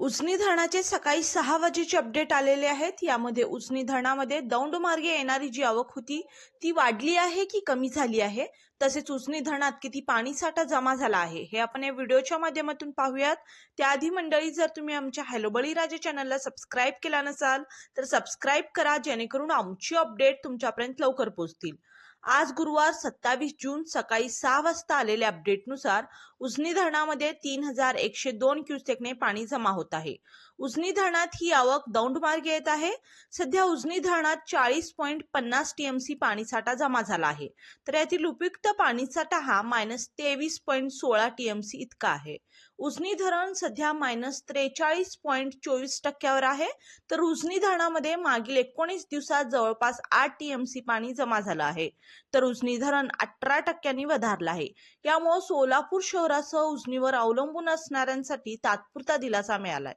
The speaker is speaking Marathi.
उजनी धरणाचे सकाळी 6 वाजेचे अपडेट आलेले आहेत। यामध्ये उजनी धरणामध्ये दौंड मार्गे येणारी जी आवक होती ती वाढली आहे की कमी झाली आहे, तसेच उजनी धरणात किती पाणीसाठा जमा झाला आहे हे आपण या व्हिडिओच्या माध्यमातून पाहूयात। त्याआधी मंडळी, जर तुम्ही आमच्या हॅलो बळीराजा चॅनलला सबस्क्राइब केला नसाल तर सबस्क्राइब करा, जेणेकरून आमची अपडेट तुमच्यापर्यंत लवकर पोहोचतील। आज गुरुवार 27 जून सकाळी 6 वाजता आलेल्या अपडेटनुसार उजनी धरणामध्ये 3102 क्युसेकने पाणी जमा होत आहे। उजनी धरणात ही आवक दौंड मार्गे येत आहे। सध्या उजनी धरणात 40.50 टीएमसी पाणीसाठा जमा झाला आहे, तर यातील उपयुक्त पाणीसाठा हा -23.16 टीएमसी इतका आहे। उजनी धरण सध्या -43.24% आहे, तर उजनी धरणामध्ये मागील 19 दिवसात जवळपास 8 टीएमसी पाणी जमा झालं आहे, तर उजनी धरण 18% वधारलं आहे। यामुळे सोलापूर शहरासह उजनीवर अवलंबून असणाऱ्यांसाठी तात्पुरता दिलासा मिळालाय।